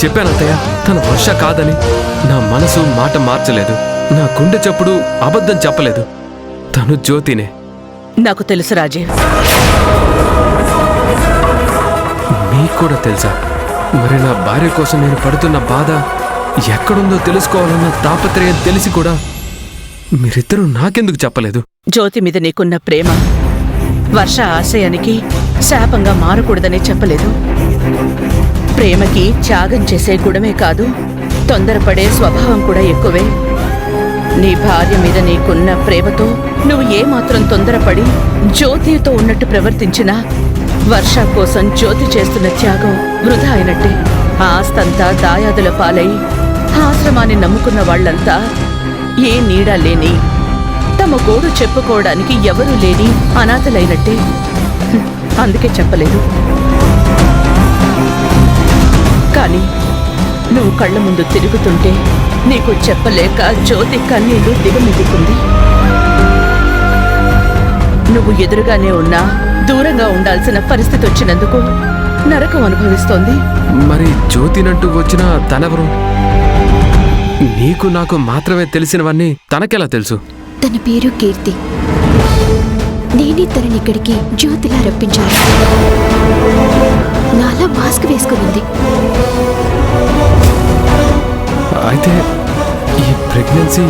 చెప్పానత్తయ్య, తన వర్ష కాదని. నా మనసు మాట మార్చలేదు, నా గుండె చప్పుడు అబద్ధం చెప్పలేదు. తను జ్యోతినే. నాకు తెలుసు రాజీవ్. మీకు కూడా తెలుసా? మరి నా భార్య కోసం నేను పడుతున్న బాధ ఎక్కడుందో తెలుసుకోవాలన్న తాపత్రయం తెలిసి కూడా మీరిద్దరూ నాకెందుకు చెప్పలేదు? జ్యోతి మీద నీకున్న ప్రేమ వర్ష ఆశయానికి శాపంగా మారకూడదని చెప్పలేదు. ప్రేమకి త్యాగం చేసే గుణమే కాదు, తొందరపడే స్వభావం కూడా ఎక్కువే. నీ భార్య మీద నీకున్న ప్రేమతో నువ్వు ఏమాత్రం తొందరపడి జ్యోతితో ఉన్నట్టు ప్రవర్తించినా వర్ష కోసం జ్యోతి చేస్తున్న త్యాగం వృధా అయినట్టే. ఆస్తంతా దాయాదుల పాలై ఆశ్రమాన్ని నమ్ముకున్న వాళ్లంతా ఏ నీడా లేని, తమ గోడు చెప్పుకోవడానికి ఎవరూ లేని అనాథలైనట్టే. అందుకే చెప్పలేదు. కానీ నువ్వు కళ్ళ ముందు తిరుగుతుంటే నీకు చెప్పలేక జ్యోతి కన్నీళ్లు దిగమిగుతుంది. నువ్వు ఎదురుగానే ఉన్నా దూరంగా ఉండాల్సిన పరిస్థితి వచ్చినందుకు నరకం అనుభవిస్తోంది. మరి జ్యోతినంటూ వచ్చిన తనెవరు? నీకు నాకు మాత్రమే తెలిసినవన్నీ తనకెలా తెలుసు? తన పేరు కీర్తి. నేనే తనని ఇక్కడికి జ్యోతిలా రప్పించాను. నాలా మాస్క్ వేసుకునింది. అయితే ఈ ప్రెగ్నెన్సీ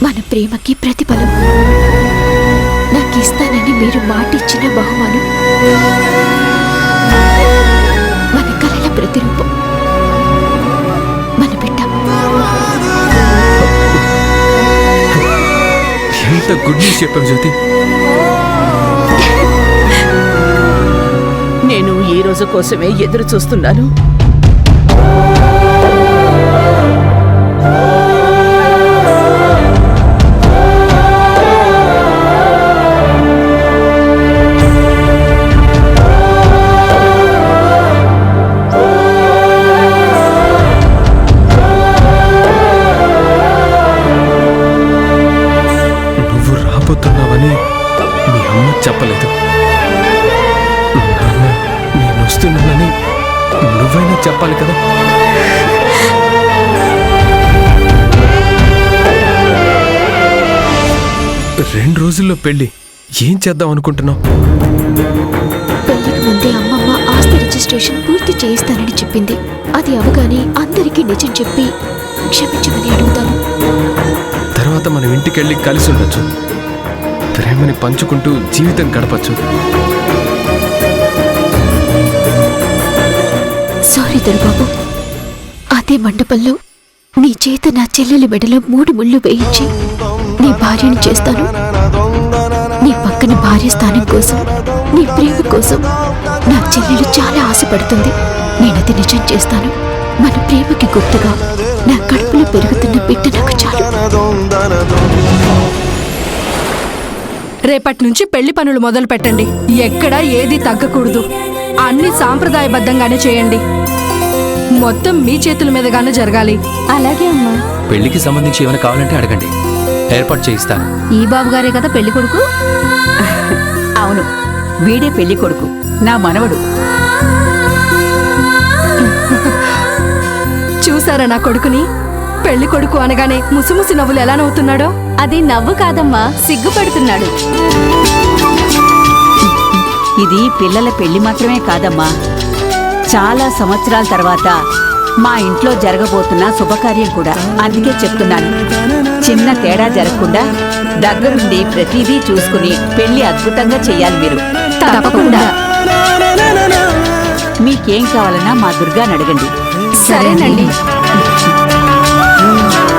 మన ప్రేమకి ప్రతిఫలం. నాకు ఇస్తానని మీరు మాటిచ్చిన బహుమానం. మన కలల ప్రతిరూపం. మన బిడ్డ. ఎంత గుడ్ న్యూస్ చెప్పావు జ్యోతి. నేను ఈ రోజు కోసమే ఎదురు చూస్తున్నాను. పోతున్నావని మీ అమ్మ చెప్పలేదు. నాన్న నేను వస్తున్నానని నువ్వైనా చెప్పాలి కదా. రెండు రోజుల్లో పెళ్లి. ఏం చేద్దాం అనుకుంటున్నావు? పెళ్లికి ముందే అమ్మమ్మ ఆస్తి రిజిస్ట్రేషన్ పూర్తి చేయిస్తానని చెప్పింది. అది అవగానే అందరికీ నిజం చెప్పి క్షమించమని అడుగుతాను. తర్వాత మనం ఇంటికెళ్ళి కలిసి ఉండొచ్చు. ప్రేమని పంచుకుంటూ జీవితం గడపచ్చు. సారీ దొరబాబు. అదే మండపంలో నీ చేత నా చెల్లెలి మెడలో 3 ముళ్ళు వేయించి నీ భార్యని చేస్తాను. నీ పక్కన భార్య స్థానం కోసం, నీ ప్రేమ కోసం నా చెల్లెలు చాలా ఆశపడుతుంది. నేనది నిజం చేస్తాను. మన ప్రేమకి గుర్తుగా నా కడుపులో పెరుగుతున్న బిడ్డ నాకు చాలు. రేపటి నుంచి పెళ్లి పనులు మొదలు పెట్టండి. ఎక్కడా ఏది తగ్గకూడదు. అన్ని సాంప్రదాయబద్ధంగానే చేయండి. మొత్తం మీ చేతుల మీదగానే జరగాలి. అలాగే అమ్మా. పెళ్లికి సంబంధించి ఏమైనా కావాలంటే అడగండి, ఏర్పాటు చేయిస్తాను. ఈ బాబు గారే కదా పెళ్లి కొడుకు? అవును, వీడే పెళ్లి కొడుకు, నా మనవడు. చూసారా నా కొడుకుని? పెళ్లి కొడుకు అనగానే ముసిముసి నవ్వులు ఎలా నవ్వుతున్నాడో. అది నవ్వు కాదమ్మా, సిగ్గుపడుతున్నాడు. ఇది పిల్లల పెళ్లి మాత్రమే కాదమ్మా, చాలా సంవత్సరాల తర్వాత మా ఇంట్లో జరగబోతున్న శుభకార్యం కూడా. అందుకే చెప్తున్నాను, చిన్న తేడా జరగకుండా దగ్గరుండి ప్రతిదీ చూసుకుని పెళ్లి అద్భుతంగా చెయ్యాలి మీరు. తప్పకుండా. మీకేం కావాలన్నా మా దుర్గాని అడగండి. సరేనండి.